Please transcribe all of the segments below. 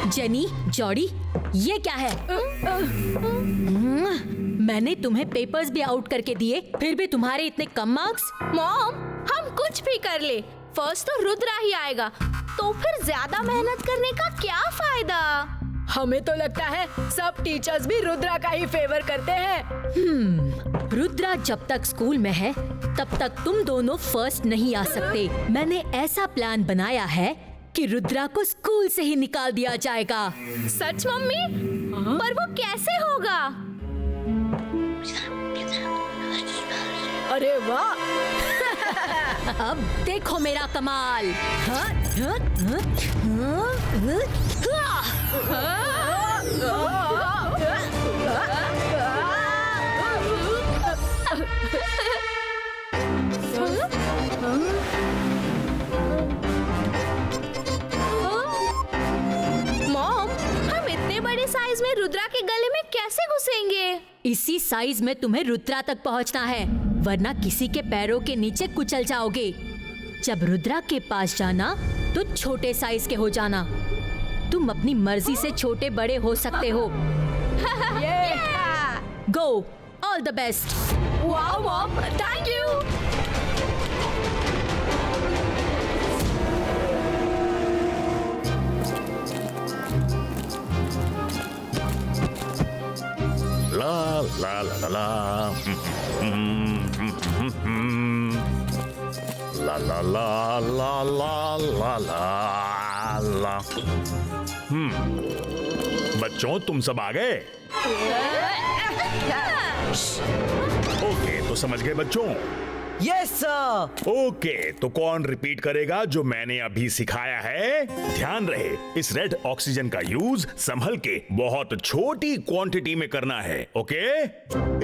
Jenny, Jordi, ये क्या है? मैंने तुम्हें पेपर्स भी आउट करके दिए, फिर भी तुम्हारे इतने कम मार्क्स। मॉम, हम कुछ भी कर ले, फर्स्ट तो रुद्रा ही आएगा, तो फिर ज्यादा मेहनत करने का क्या फायदा? हमें तो लगता है सब टीचर्स भी रुद्रा का ही फेवर करते हैं। रुद्रा जब तक स्कूल में है तब तक तुम दोनों फर्स्ट नहीं आ सकते। मैंने ऐसा प्लान बनाया है कि रुद्रा को स्कूल से ही निकाल दिया जाएगा। सच मम्मी? पर वो कैसे होगा? अरे वाह! अब देखो मेरा कमाल। मॉम, हम इतने बड़े साइज में रुद्रा के गले में कैसे घुसेंगे? इसी साइज में तुम्हें रुद्रा तक पहुंचना है, वरना किसी के पैरों के नीचे कुचल जाओगे। जब रुद्रा के पास जाना तो छोटे साइज के हो जाना। तुम अपनी मर्जी से छोटे बड़े हो सकते हो। Go, all the best. Wow mom, thank you. ला ला ला ला ला ला ला ला ला ला ला ला ला। बच्चों, तुम सब आ गए? ओके, तो समझ गए बच्चों? Yes sir. ओके, तो कौन रिपीट करेगा जो मैंने अभी सिखाया है? ध्यान रहे, इस रेड ऑक्सीजन का यूज संभल के बहुत छोटी क्वांटिटी में करना है। ओके?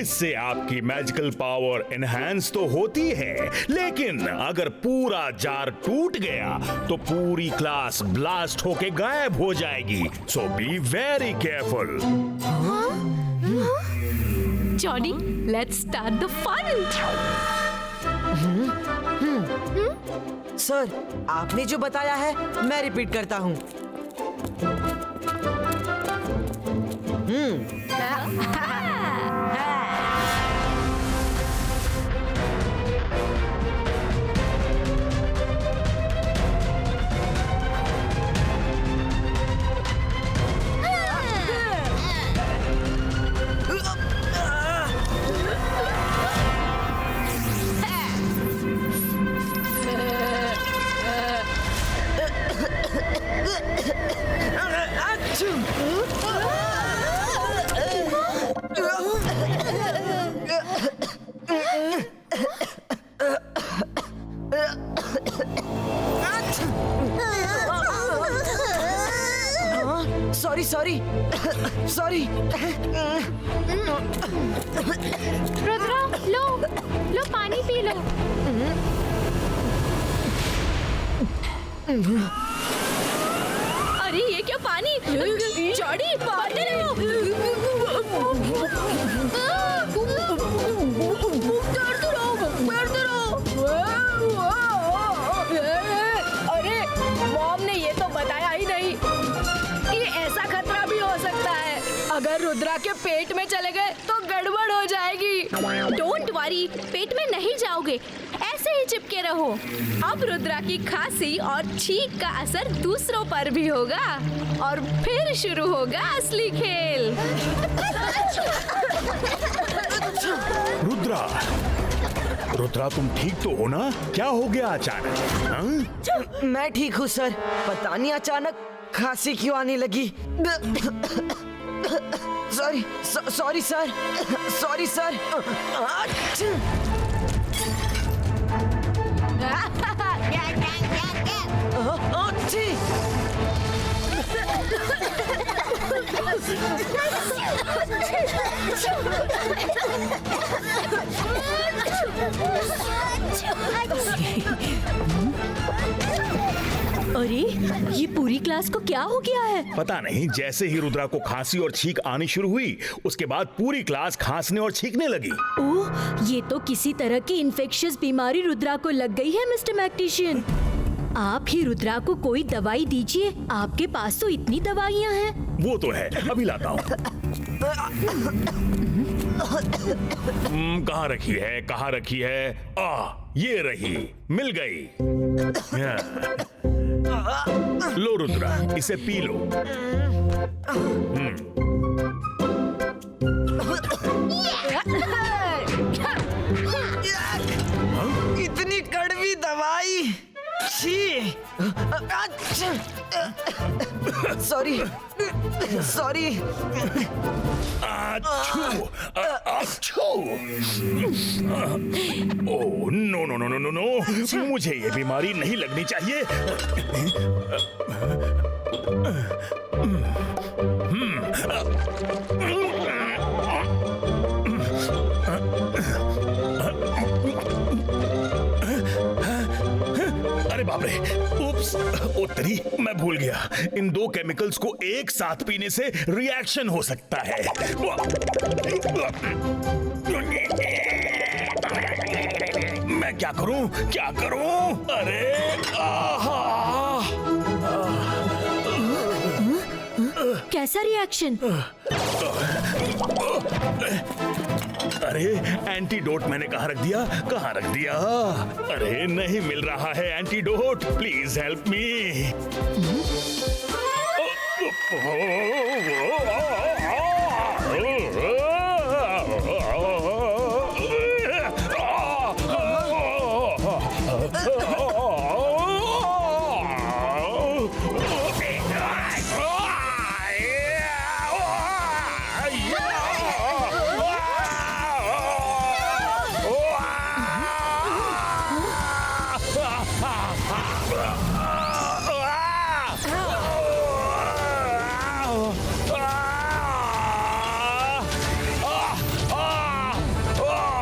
इससे आपकी मैजिकल पावर एनहांस तो होती है, लेकिन अगर पूरा जार टूट गया तो पूरी क्लास ब्लास्ट होके गायब हो जाएगी। So be very careful. Johnny, let's start the fun. Sir, आपने जो बताया है मैं रिपीट करता हूँ। सॉरी। रुद्रा, लो पानी पी लो। अरे ये क्या पानी? जॉडी, पानी लो। अरे मॉम ने ये तो बताया ही नहीं कि ऐसा खतरा भी हो सकता है। अगर रुद्रा के पेट में चले गए तो गड़बड़ हो जाएगी। डोंट वरी, पेट में नहीं जाओगे, ऐसे ही चिपके रहो। अब रुद्रा की खांसी और छींक का असर दूसरों पर भी होगा और फिर शुरू होगा असली खेल। रुद्रा, तुम ठीक तो हो ना? क्या हो गया अचानक? हाँ? मैं ठीक हूँ सर, पता नहीं अचानक खांसी क्यों आने लगी। Sorry sir. अरे ये पूरी क्लास को क्या हो गया है? पता नहीं, जैसे ही रुद्रा को खांसी और छींक आनी शुरू हुई, उसके बाद पूरी क्लास खांसने और छींकने लगी। ओह, ये तो किसी तरह की इन्फेक्शियस बीमारी रुद्रा को लग गई है मिस्टर मैक्टिशियन। आप ही रुद्रा को कोई दवाई दीजिए, आपके पास तो इतनी दवाइयाँ हैं। वो तो है, अभी लाता हूँ। कहाँ रखी है, कहाँ रखी है? ये रही, मिल गई। लो रुद्रा, इसे पी लो। इतनी कड़वी दवाई। छी। Sorry sorry. Oh no no no no no no, मुझे ये बीमारी नहीं लगनी चाहिए। अरे बाप रे, उप्स, उत्तरी मैं भूल गया। इन दो केमिकल्स को एक साथ पीने से रिएक्शन हो सकता है। मैं क्या करूं, क्या करूं? अरे कैसा रिएक्शन? अरे एंटीडोट मैंने कहाँ रख दिया, कहाँ रख दिया? अरे नहीं मिल रहा है antidote, please help me.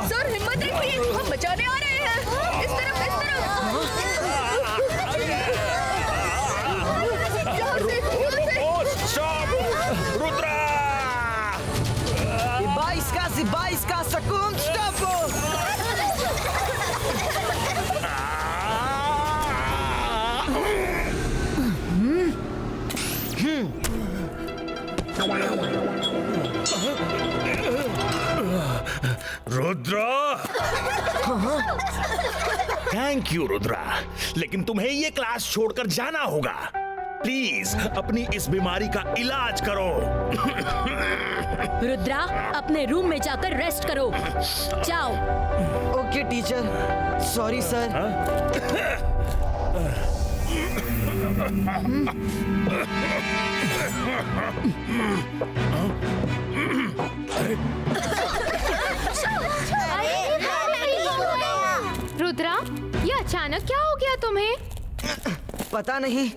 Sir हिम्मत रखिए, हम बचाने आ रहे हैं। इस तरफ, इस तरफ। Rudra! Zibais ka secund, stop! Rudra! Thank you Rudra, लेकिन तुम्हें ये क्लास छोड़कर जाना होगा। प्लीज अपनी इस बीमारी का इलाज करो। रुद्रा, अपने रूम में जाकर रेस्ट करो। जाओ। Okay teacher, sorry sir. Rudra, ये अचानक क्या हो गया तुम्हें? पता नहीं,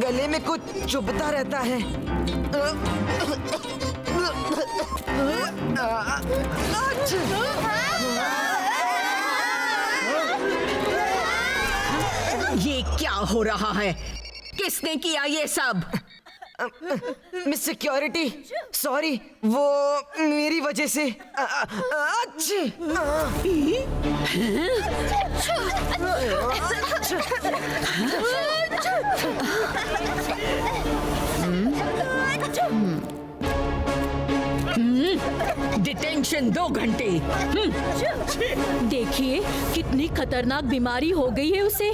गले में कुछ चुभता रहता है। ये क्या हो रहा है? किसने किया ये सब? मिस सिक्योरिटी, सॉरी, वो मेरी वजह से। डिटेंशन 2 घंटे। देखिए कितनी खतरनाक बीमारी हो गई है उसे,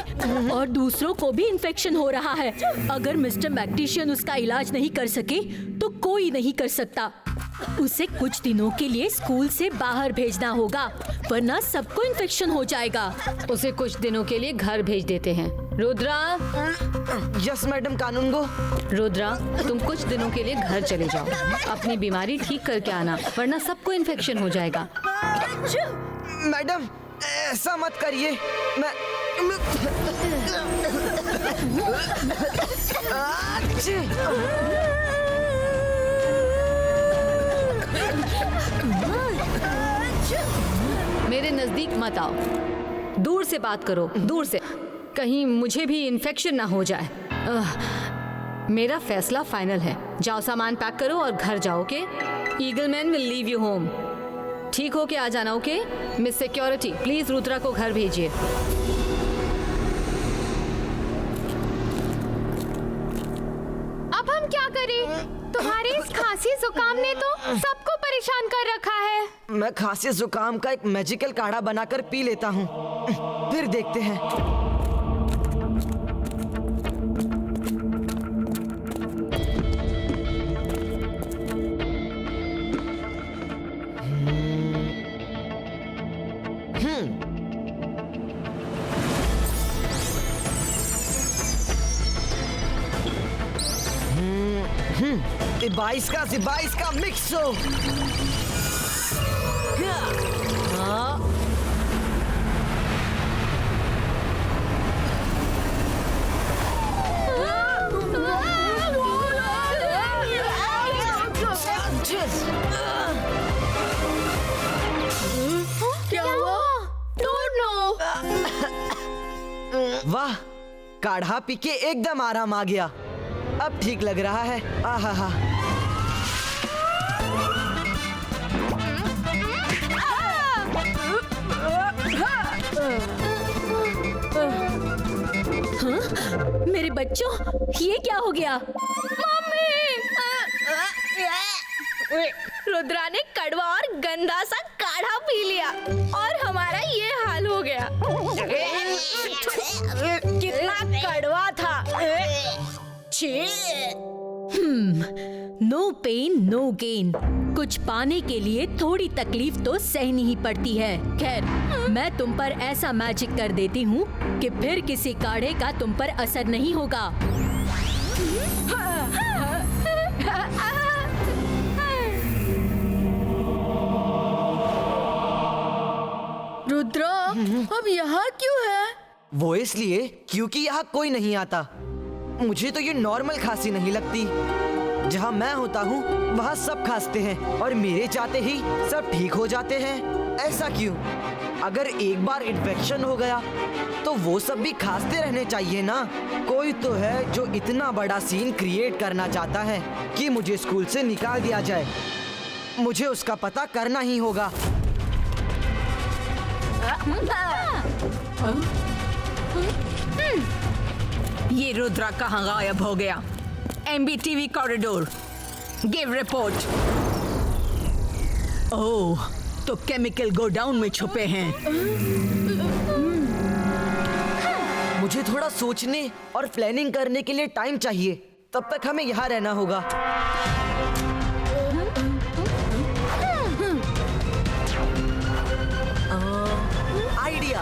और दूसरों को भी इन्फेक्शन हो रहा है। अगर मिस्टर मैग्नेशियन उसका इलाज नहीं कर सके तो कोई नहीं कर सकता। उसे कुछ दिनों के लिए स्कूल से बाहर भेजना होगा, वरना सबको इन्फेक्शन हो जाएगा। उसे कुछ दिनों के लिए घर भेज देते हैं। रुद्रा, यस मैडम कानूनगो। रुद्रा, तुम कुछ दिनों के लिए घर चले जाओ, अपनी बीमारी ठीक करके आना, वरना सबको इन्फेक्शन हो जाएगा। मैडम ऐसा मत करिए, मैं मेरे नजदीक मत आओ, दूर से बात करो, दूर से, कहीं मुझे भी इन्फेक्शन ना हो जाए। मेरा फैसला फाइनल है। जाओ, सामान पैक करो और घर जाओ। Okay? Eagleman will leave you home. ठीक हो के आ जाना। Okay? Miss security, please Rudra को घर भेजिए। क्या करें? तुम्हारी इस खांसी जुकाम ने तो सबको परेशान कर रखा है। मैं खांसी जुकाम का एक मैजिकल काढ़ा बनाकर पी लेता हूँ, फिर देखते हैं। बाईस का मिक्स हो। क्या हुआ? वाह, काढ़ा पी के एकदम आराम आ गया। अब ठीक लग रहा है। आहा। मेरे बच्चों, ये क्या हो गया? रुद्रा ने कड़वा और गंदा सा काढ़ा पी लिया और हमारा ये हाल हो गया। कितना कड़वा था। No pain no gain. कुछ पाने के लिए थोड़ी तकलीफ तो सहनी ही पड़ती है। खैर, मैं तुम पर ऐसा मैजिक कर देती हूँ कि फिर किसी काढ़े का तुम पर असर नहीं होगा। रुद्रा, अब यहाँ क्यों है? वो इसलिए क्योंकि यहाँ कोई नहीं आता। मुझे तो ये नॉर्मल खांसी नहीं लगती। जहाँ मैं होता हूँ वहाँ सब खांसते हैं और मेरे जाते ही सब ठीक हो जाते हैं। ऐसा क्यों? अगर एक बार इन्फेक्शन हो गया तो वो सब भी खांसते रहने चाहिए ना। कोई तो है जो इतना बड़ा सीन क्रिएट करना चाहता है कि मुझे स्कूल से निकाल दिया जाए। मुझे उसका पता करना ही होगा। ये रुद्रा कहाँ गायब हो गया? MBTV corridor, give report. Oh, तो केमिकल गोडाउन में छुपे हैं। मुझे थोड़ा सोचने और प्लानिंग करने के लिए टाइम चाहिए। तब तक हमें यहाँ रहना होगा। आइडिया।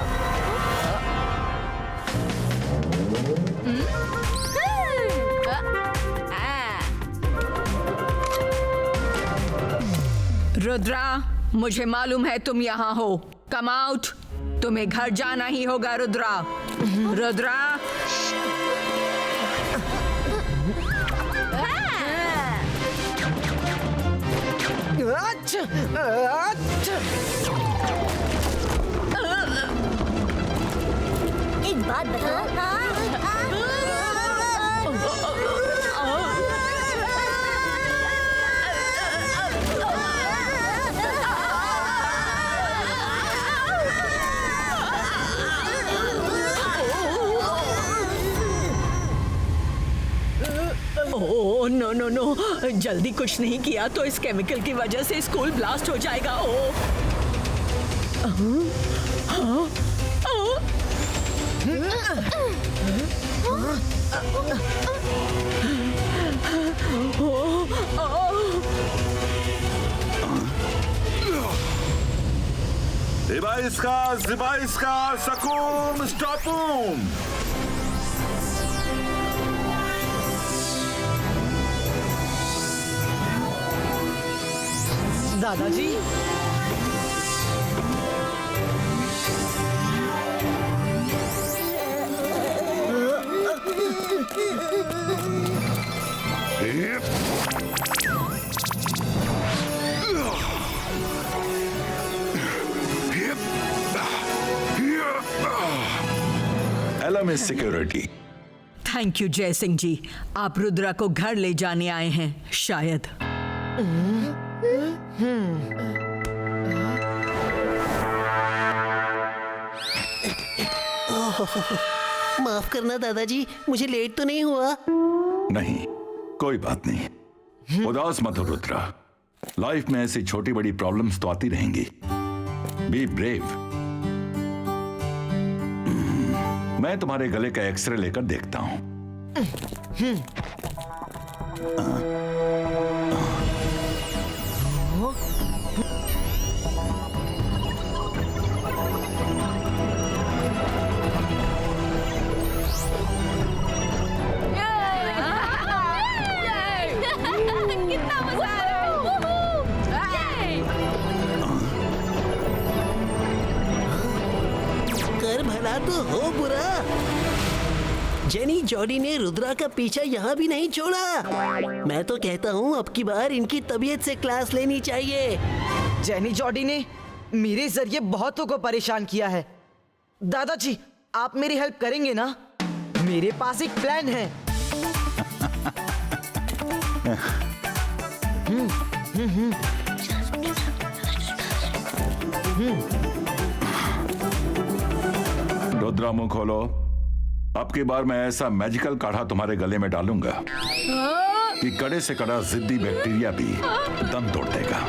रुद्रा, मुझे मालूम है तुम यहाँ हो। Come out. तुम्हें घर जाना ही होगा रुद्रा। रुद्रा, अच्छा, अच्छा। एक बात बता। ओह नो नो नो, जल्दी कुछ नहीं किया तो इस केमिकल की वजह से स्कूल ब्लास्ट हो जाएगा। Zibaiska, Sakum, Stopum! दादाजी, LMS Security. थैंक यू जय सिंह जी, आप रुद्रा को घर ले जाने आए हैं शायद। माफ करना दादाजी, मुझे लेट तो नहीं हुआ? नहीं, कोई बात नहीं, उदास मत हो रुद्रा। लाइफ में ऐसी छोटी बड़ी प्रॉब्लम्स तो आती रहेंगी। Be brave. मैं तुम्हारे गले का एक्सरे लेकर देखता हूं। कितना मजा आ रहा है। कर भला तो हो बुरा। जेनी जॉडी ने रुद्रा का पीछा यहाँ भी नहीं छोड़ा। मैं तो कहता हूँ अब की बार इनकी तबीयत से क्लास लेनी चाहिए। जेनी जॉडी ने मेरे जरिए बहुतों को परेशान किया है। दादाजी, आप मेरी हेल्प करेंगे ना? मेरे पास एक प्लान है। रुद्रा, मुंह खोलो। अब की बार मैं ऐसा मैजिकल काढ़ा तुम्हारे गले में डालूंगा कि कड़े से कड़ा जिद्दी बैक्टीरिया भी दम तोड़ देगा।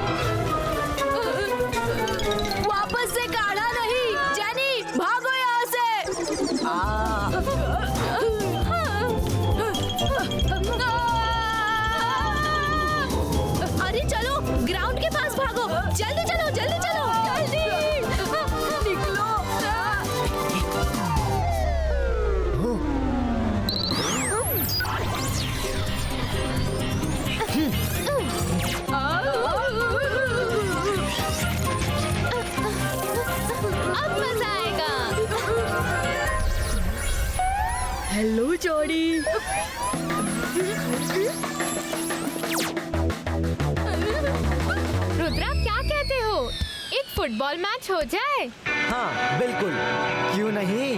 वापस से काढ़ा नहीं, जेनी भागो यहाँ से। अरे चलो ग्राउंड के पास भागो, जल्दी चलो जल्दी चलो जल्दी निकलो। अब मजा आएगा। Hello Jordi. रुद्रा, क्या कहते हो, एक फुटबॉल मैच हो जाए? हाँ बिल्कुल, क्यों नहीं।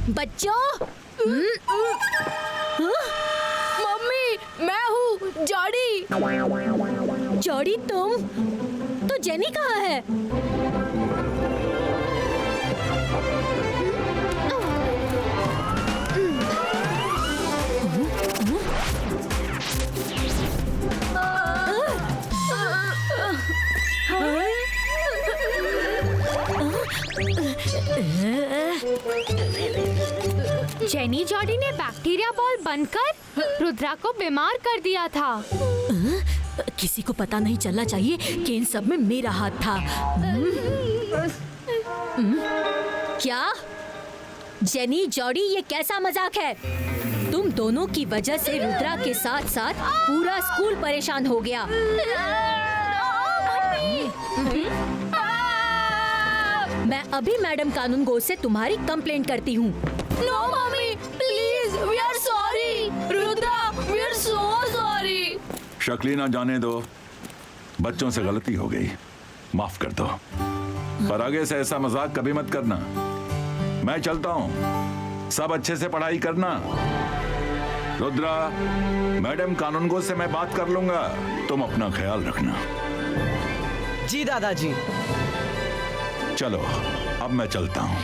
बच्चों, मम्मी, मैं हूँ जॉडी। जॉडी तुम? तो जेनी कहाँ है? जेनी जॉडी ने बैक्टीरिया बॉल बनकर रुद्रा को बीमार कर दिया था। किसी को पता नहीं चलना चाहिए कि इन सब में मेरा हाथ था। क्या जेनी जॉडी, ये कैसा मजाक है? तुम दोनों की वजह से रुद्रा के साथ साथ पूरा स्कूल परेशान हो गया। मैं अभी मैडम कानूनगो से तुम्हारी कंप्लेंट करती हूँ। No mummy, please, we are sorry. Rudra, we are so sorry. शक्ली ना जाने दो, बच्चों से गलती हो गई, माफ कर दो। पर आगे से ऐसा मजाक कभी मत करना। मैं चलता हूँ, सब अच्छे से पढ़ाई करना। रुद्रा, मैडम कानूनगो से मैं बात कर लूंगा, तुम अपना ख्याल रखना। जी दादाजी। चलो अब मैं चलता हूँ।